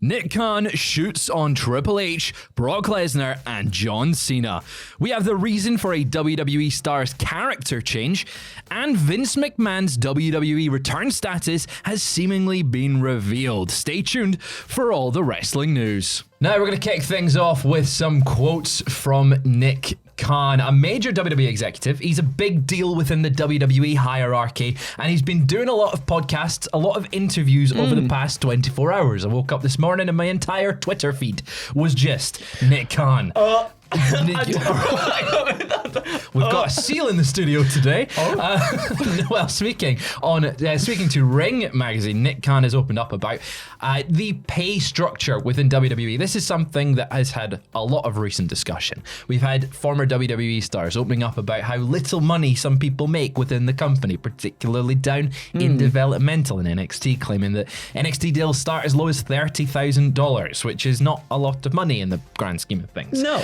Nick Khan shoots on Triple H, Brock Lesnar, and John Cena. We have the reason for a WWE star's character change, and Vince McMahon's WWE return status has seemingly been revealed. Stay tuned for all the wrestling news. Now we're going to kick things off with some quotes from Nick Khan, a major WWE executive. He's a big deal within the WWE hierarchy, and he's been doing a lot of podcasts, a lot of interviews over the past 24 hours. I woke up this morning and my entire Twitter feed was just Nick Khan. We've got a seal in the studio today. Speaking to Ring Magazine, Nick Khan has opened up about the pay structure within WWE. This is something that has had a lot of recent discussion. We've had former WWE stars opening up about how little money some people make within the company, particularly down in developmental, and NXT claiming that NXT deals start as low as $30,000, which is not a lot of money in the grand scheme of things. No.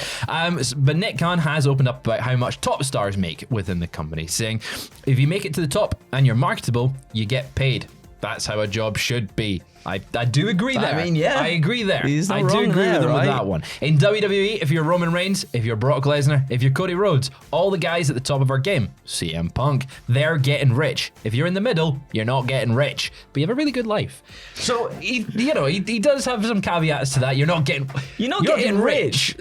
But Nick Khan has opened up about how much top stars make within the company, saying, if you make it to the top and you're marketable, you get paid. That's how a job should be. I do agree there. I mean, yeah. I agree there. He's not I do wrong agree there, with him right? with that one. In WWE, if you're Roman Reigns, if you're Brock Lesnar, if you're Cody Rhodes, all the guys at the top of our game, CM Punk, they're getting rich. If you're in the middle, you're not getting rich, but you have a really good life. So he does have some caveats to that. You're not getting rich.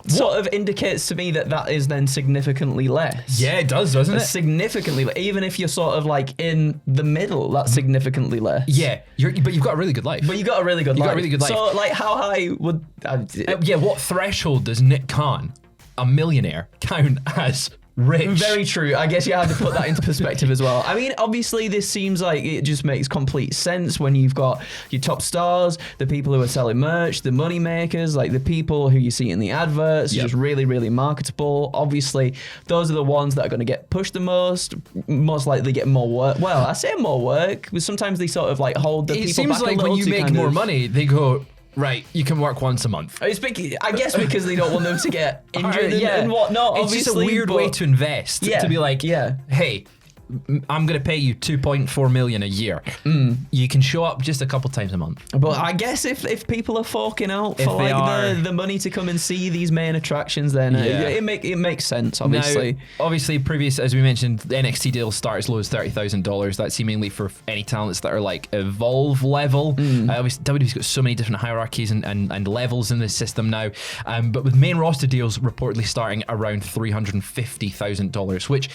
Sort of indicates to me that is then significantly less. Yeah, it does, doesn't it? Significantly, even if you're sort of like in the middle, that's significantly less. Yeah, but you've got a really good life. But you got a really good life. Got a really good life. So, like, how high would? What threshold does Nick Khan, a millionaire, count as rich? Very true. I guess you have to put that into perspective as well. I mean, obviously, this seems like it just makes complete sense when you've got your top stars, the people who are selling merch, the money makers, like the people who you see in the adverts, just really, really marketable. Obviously, those are the ones that are going to get pushed the most likely get more work. Well, I say more work, but sometimes they sort of like hold the people back a little. It seems like when you make more money, they go, right, you can work once a month. I guess because they don't want them to get injured and whatnot. It's just a weird way to invest. To be like, hey, I'm going to pay you $2.4 million a year. You can show up just a couple times a month. But I guess if people are forking out for like the money to come and see these main attractions, then it makes sense, obviously. Now, obviously, previous, as we mentioned, the NXT deals start as low as $30,000. That's seemingly for any talents that are like Evolve level. Obviously, WWE's got so many different hierarchies and levels in this system now. But with main roster deals reportedly starting around $350,000, which...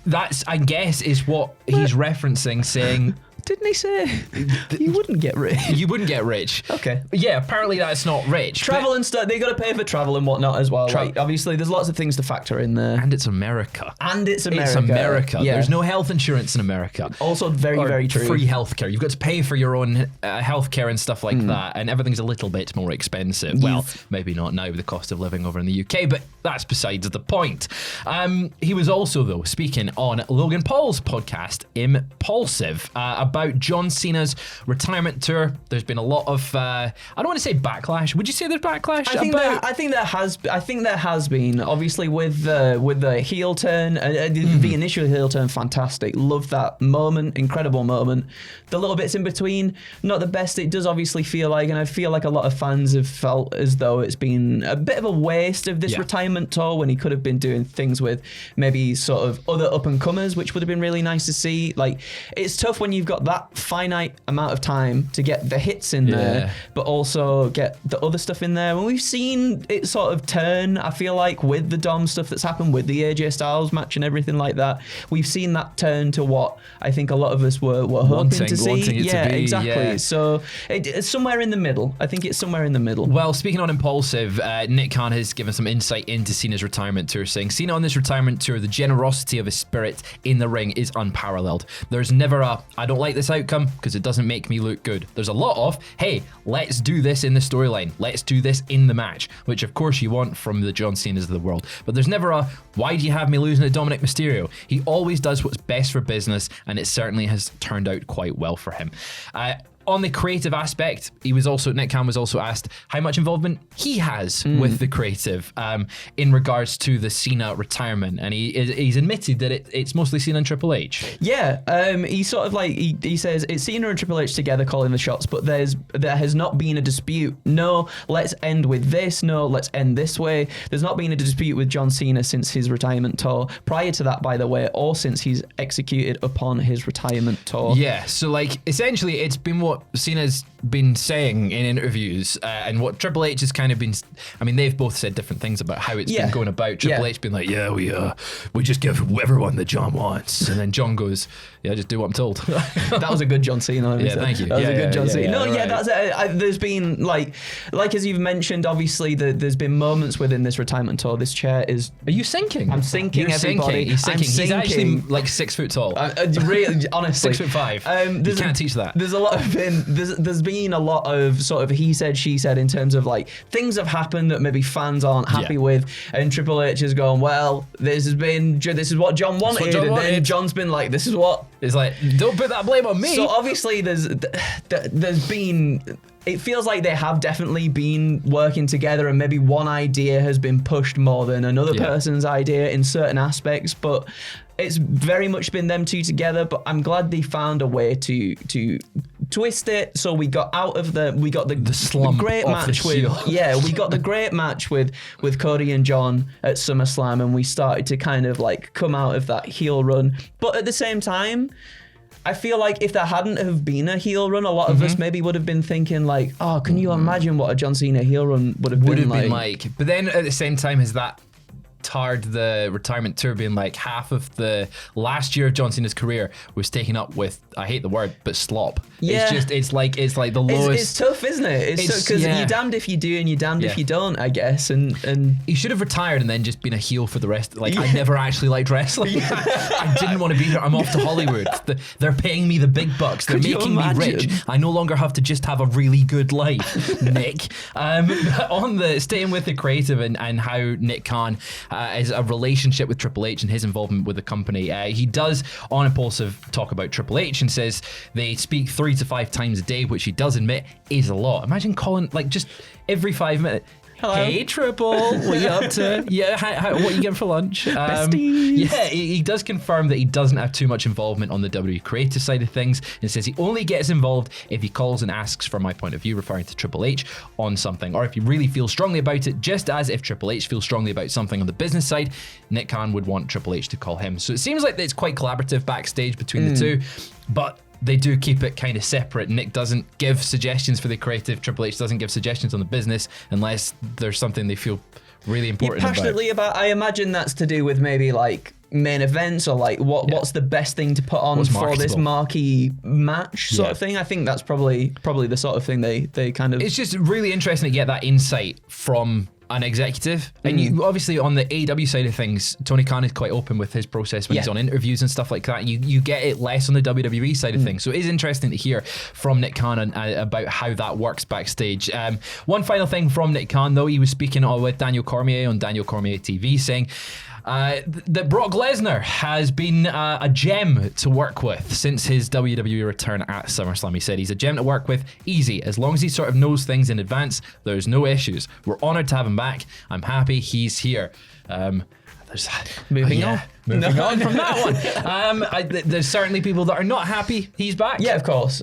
That's, I guess, is what he's referencing, saying... Didn't he say you wouldn't get rich? You wouldn't get rich. Okay. Yeah, apparently that's not rich. Travel and stuff, they got to pay for travel and whatnot as well. Like, obviously, there's lots of things to factor in there. And it's America. It's America. Yeah. There's no health insurance in America. Also very, very true. Free healthcare. You've got to pay for your own healthcare and stuff like that, and everything's a little bit more expensive. Well, maybe not now with the cost of living over in the UK, but that's besides the point. He was also, though, speaking on Logan Paul's podcast, Impulsive, about John Cena's retirement tour. There's been a lot of I don't want to say backlash. Would you say there's backlash? I think there has been. Obviously, with the heel turn, the initial heel turn, fantastic. Love that moment, incredible moment. The little bits in between, not the best. It does obviously feel like, and I feel like a lot of fans have felt as though it's been a bit of a waste of this retirement tour when he could have been doing things with maybe sort of other up and comers, which would have been really nice to see. Like, it's tough when you've got that finite amount of time to get the hits in there, but also get the other stuff in there. When we've seen it sort of turn, I feel like with the Dom stuff that's happened with the AJ Styles match and everything like that, we've seen that turn to what I think a lot of us were hoping to see. Wanting it to be, exactly. So it's somewhere in the middle. I think it's somewhere in the middle. Well, speaking on Impulsive, Nick Khan has given some insight into Cena's retirement tour, saying Cena on this retirement tour, the generosity of his spirit in the ring is unparalleled. There's never I don't like this outcome because it doesn't make me look good. There's a lot of, hey, let's do this in the storyline. Let's do this in the match, which of course you want from the John Cenas of the world. But there's never why do you have me losing to Dominic Mysterio? He always does what's best for business, and it certainly has turned out quite well for him. on the creative aspect, Nick Khan was also asked how much involvement he has with the creative in regards to the Cena retirement, and he's admitted that it's mostly Cena and Triple H. Yeah, he sort of like he says it's Cena and Triple H together calling the shots, but there has not been a dispute. No, let's end with this. No, let's end this way. There's not been a dispute with John Cena since his retirement tour. Prior to that, by the way, or since he's executed upon his retirement tour. Yeah, so like essentially it's been what Cena's been saying in interviews and what Triple H has kind of been, I mean, they've both said different things about how it's been going about. Triple H been like, yeah, we just give everyone that John wants, and then John goes, yeah, just do what I'm told. That was a good John Cena. Yeah, thank you. That was a good John Cena. Right. That's it. There's been like as you've mentioned, obviously there's been moments within this retirement tour. This chair is. Are you sinking? I'm sinking. You're everybody. Sinking. He's sinking. I'm sinking. He's actually like 6 foot tall. Really, honestly, 6'5". You can't teach that. There's a lot of there's been a lot of sort of he said, she said in terms of like things have happened that maybe fans aren't happy with, and Triple H has gone, well, this is what John wanted, and then John's been like, this is what. It's like, don't put that blame on me. So obviously there's been. It feels like they have definitely been working together, and maybe one idea has been pushed more than another person's idea in certain aspects, but it's very much been them two together. But I'm glad they found a way to twist it. So we got out of the slump, the great match with we got the great match with Cody and John at SummerSlam, and we started to kind of like come out of that heel run. But at the same time, I feel like if there hadn't have been a heel run, a lot of us maybe would have been thinking like, oh, can you imagine what a John Cena heel run would have been like? But then at the same time, has that tarred the retirement tour, being like half of the last year of John Cena's career was taken up with, I hate the word, but slop. Yeah. It's like the lowest. It's tough, isn't it? It's because you're damned if you do and you're damned if you don't, I guess. And he should have retired and then just been a heel for the rest. Like, I never actually liked wrestling. I didn't want to be there. I'm off to Hollywood. They're paying me the big bucks. They're making me rich. I no longer have to just have a really good life, Nick. Staying with the creative and how Nick Khan is a relationship with Triple H and his involvement with the company. He does on Impulsive talk about Triple H and says they speak 3 to 5 times a day, which he does admit is a lot. Imagine calling like just every 5 minutes. Hello. Hey, Triple, what you up to? Yeah, what you getting for lunch? Besties. Yeah, he does confirm that he doesn't have too much involvement on the WWE creative side of things, and says he only gets involved if he calls and asks for my point of view, referring to Triple H, on something, or if he really feels strongly about it, just as if Triple H feels strongly about something on the business side, Nick Khan would want Triple H to call him. So it seems like it's quite collaborative backstage between the two, but they do keep it kind of separate. Nick doesn't give suggestions for the creative. Triple H doesn't give suggestions on the business unless there's something they feel really important passionately about. I imagine that's to do with maybe like main events or like what's the best thing to put on for this marquee match sort of thing. I think that's probably the sort of thing they kind of. It's just really interesting to get that insight from an executive, and you obviously on the AEW side of things, Tony Khan is quite open with his process when he's on interviews and stuff like that. You get it less on the WWE side of things, so it is interesting to hear from Nick Khan about how that works backstage. One final thing from Nick Khan, though, he was speaking with Daniel Cormier on Daniel Cormier TV, saying that Brock Lesnar has been a gem to work with since his WWE return at SummerSlam. He said he's a gem to work with, easy. As long as he sort of knows things in advance, there's no issues. We're honoured to have him back. I'm happy he's here. Moving on from that one. There's certainly people that are not happy he's back. Yeah, of course.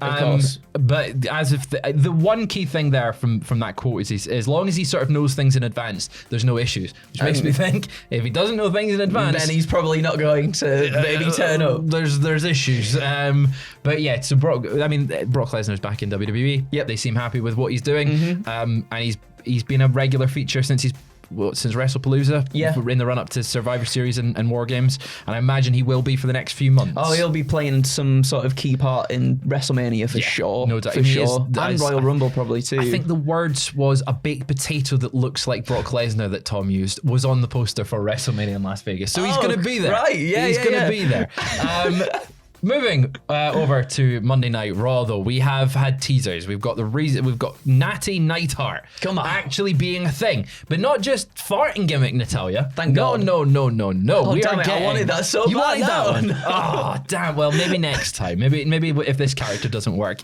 But as if the one key thing there from that quote is as long as he sort of knows things in advance, there's no issues. Which makes me think if he doesn't know things in advance, then he's probably not going to maybe turn up. There's issues. But yeah, so Brock Lesnar's back in WWE. Yep. They seem happy with what he's doing. And he's been a regular feature since WrestlePalooza, in the run up to Survivor Series and War Games, and I imagine he will be for the next few months. Oh, he'll be playing some sort of key part in WrestleMania for sure. No doubt. For sure. And Royal Rumble probably too. I think the words was a baked potato that looks like Brock Lesnar that Tom used was on the poster for WrestleMania in Las Vegas. So he's going to be there. Right, yeah, he's going to be there. Moving over to Monday Night Raw, though, we have had teasers. We've got we've got Natty Neidhart actually being a thing, but not just farting gimmick, Natalia. Thank God. No. Oh, damn it, I wanted that so you bad. wanted that one. Oh, damn. Well, maybe next time. Maybe if this character doesn't work.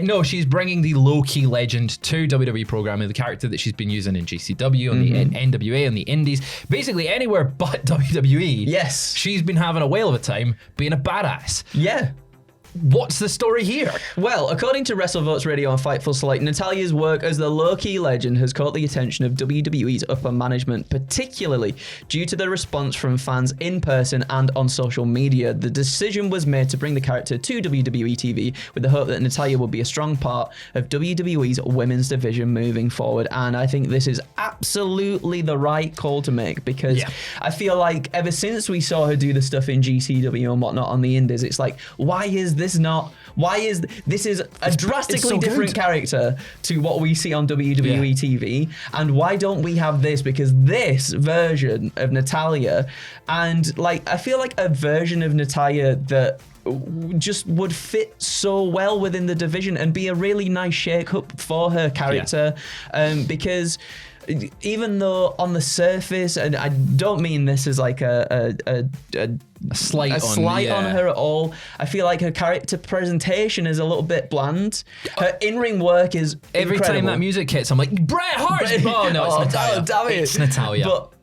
No, she's bringing the low-key legend to WWE programming, the character that she's been using in GCW, on the NWA, on the Indies, basically anywhere but WWE. Yes. She's been having a whale of a time being a badass. Yeah. What's the story here? Well, according to WrestleVotes Radio and Fightful Select, Natalia's work as the low-key legend has caught the attention of WWE's upper management, particularly due to the response from fans in person and on social media. The decision was made to bring the character to WWE TV with the hope that Natalya will be a strong part of WWE's women's division moving forward. And I think this is absolutely the right call to make, because I feel like ever since we saw her do the stuff in GCW and whatnot on the Indies, it's like, why is this is a drastically different character to what we see on WWE TV, and why don't we have this? Because this version of Natalya, and like I feel like a version of Natalya that just would fit so well within the division and be a really nice shake-up for her character, because even though on the surface, and I don't mean this as like a slight on her at all, I feel like her character presentation is a little bit bland. Her in-ring work is every incredible. time that music hits, I'm like, Bret Hart's oh no, it's Natalya. Damn it. It's Natalya. But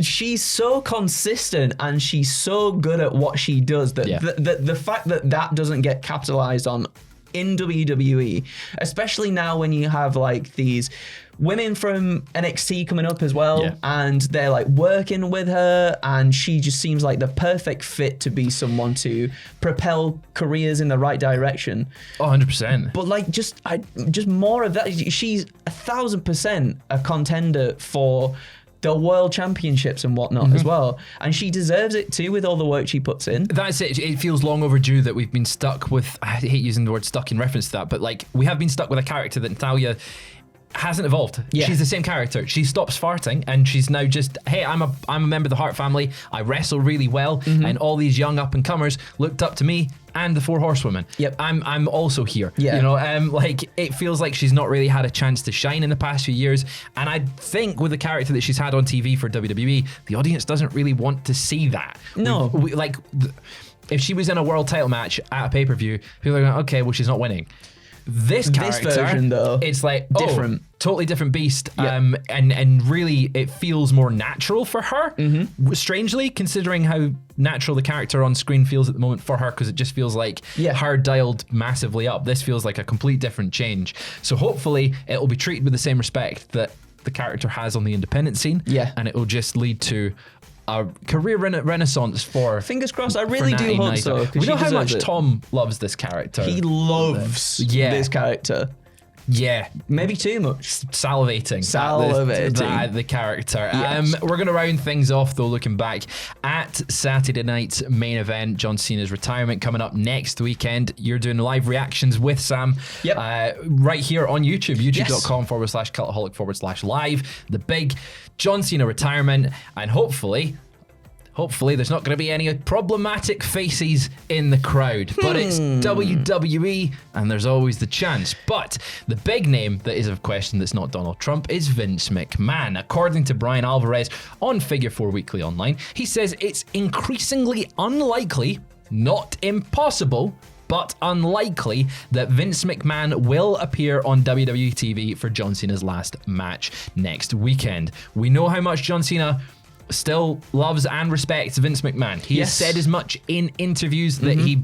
she's so consistent and she's so good at what she does that the fact that doesn't get capitalized on in WWE, especially now when you have like these women from NXT coming up as well, and they're like working with her, and she just seems like the perfect fit to be someone to propel careers in the right direction. 100%. But like just more of that. She's 1,000% a contender for the world championships and whatnot as well, and she deserves it too with all the work she puts in. That's it. It feels long overdue that we've been stuck with, I hate using the word stuck in reference to that, but like we have been stuck with a character that Natalya hasn't evolved. She's the same character. She stops farting and she's now just, hey, I'm a member of the Hart family, I wrestle really well, and all these young up and comers looked up to me and the Four Horsewomen. I'm also here. You know, like it feels like she's not really had a chance to shine in the past few years, and I think with the character that she's had on TV for WWE, the audience doesn't really want to see that. No. If she was in a world title match at a pay-per-view, people are going, okay, well, she's not winning. This version, though, it's like different, totally different beast, and really it feels more natural for her. Strangely, considering how natural the character on screen feels at the moment for her, because it just feels like her dialed massively up. This feels like a complete different change. So hopefully it will be treated with the same respect that the character has on the independent scene, and it will just lead to a career renaissance for. Fingers crossed. I really do hope so. We know how much Tom loves this character. He loves this character. Yeah, maybe too much. Salivating. The character. Yes. We're going to round things off though, looking back at Saturday night's main event, John Cena's retirement coming up next weekend. You're doing live reactions with Sam right here on YouTube, youtube.com/cultaholic/live. The big John Cena retirement, and hopefully there's not going to be any problematic faces in the crowd. But it's WWE, and there's always the chance. But the big name that is of question that's not Donald Trump is Vince McMahon. According to Brian Alvarez on Figure 4 Weekly Online, he says it's increasingly unlikely, not impossible, but unlikely that Vince McMahon will appear on WWE TV for John Cena's last match next weekend. We know how much John Cena still loves and respects Vince McMahon. He has said as much in interviews that he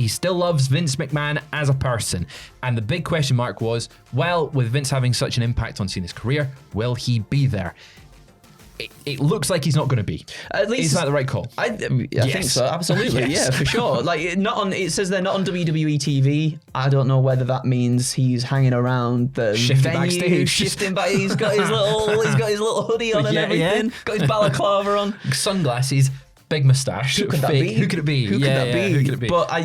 still loves Vince McMahon as a person. And the big question mark was, well, with Vince having such an impact on Cena's career, will he be there? It looks like he's not going to be. At least, is that the right call? I think so. Absolutely, yeah, for sure. Like not on. It says they're not on WWE TV. I don't know whether that means he's hanging around the venue, shifting back. He's got his little hoodie on and everything. Got his balaclava on, sunglasses. Big moustache. Who could that be? Who could it be? Who could that be? But I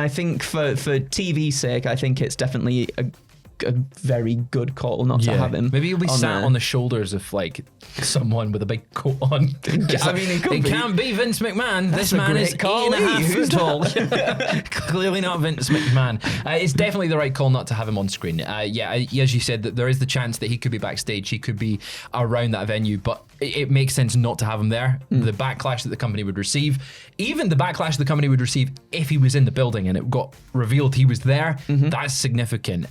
think for TV's sake, I think it's definitely a a very good call not to have him. Maybe he'll be sat there. on the shoulders of like someone with a big coat on. I mean, it can't be Vince McMahon. This a man is great call, 8.5 Who's foot tall. Clearly not Vince McMahon. It's definitely the right call not to have him on screen. As you said, that there is the chance that he could be backstage, he could be around that venue, but it makes sense not to have him there. The backlash that the company would receive, even the backlash the company would receive if he was in the building and it got revealed he was there, that's significant.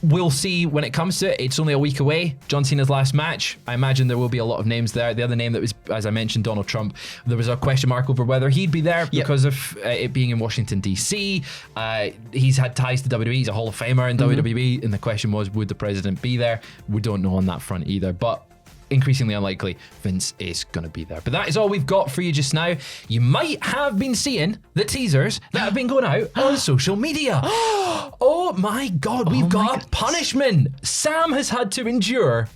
We'll see when it comes to it. It's only a week away. John Cena's last match. I imagine there will be a lot of names there. The other name that was, as I mentioned, Donald Trump. There was a question mark over whether he'd be there because of it being in Washington, D.C. He's had ties to WWE. He's a Hall of Famer in WWE. And the question was, would the president be there? We don't know on that front either. But increasingly unlikely Vince is going to be there. But that is all we've got for you just now. You might have been seeing the teasers that have been going out on social media. Oh my God, we've got a punishment. Sam has had to endure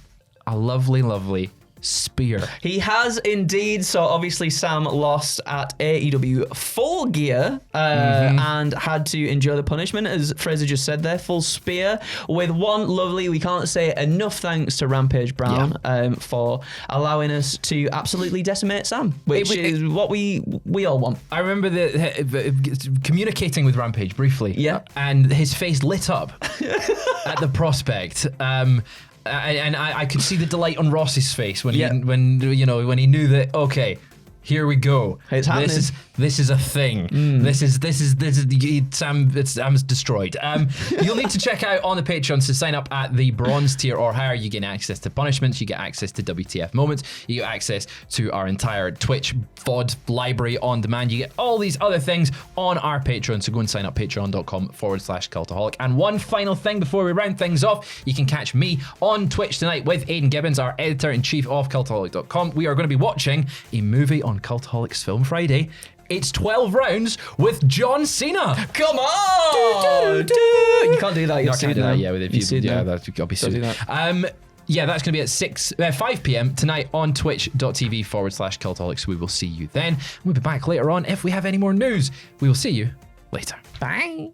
a lovely, lovely spear. He has indeed. So obviously Sam lost at AEW Full Gear and had to endure the punishment, as Fraser just said there, full spear, with one lovely, we can't say enough thanks to Rampage Brown for allowing us to absolutely decimate Sam, which is what we all want. I remember communicating with Rampage briefly. Yeah. And his face lit up at the prospect. And I could see the delight on Ross's face when when he knew that, okay, here we go. It's happening. This is a thing. This is Sam's destroyed. You'll need to check out on the Patreon to sign up at the bronze tier or higher. You get access to punishments, you get access to WTF moments, you get access to our entire Twitch VOD library on demand. You get all these other things on our Patreon. So go and sign up, patreon.com/cultaholic. And one final thing before we round things off, you can catch me on Twitch tonight with Aidan Gibbons, our editor-in-chief of cultaholic.com. We are going to be watching a movie on Cultaholic's Film Friday. It's 12 rounds with John Cena. Come on! You can't do that. No, I can't do that. Yeah, that's got to be sued. That's going to be at 5 p.m. tonight on twitch.tv/cultaholics. We will see you then. We'll be back later on if we have any more news. We will see you later. Bye.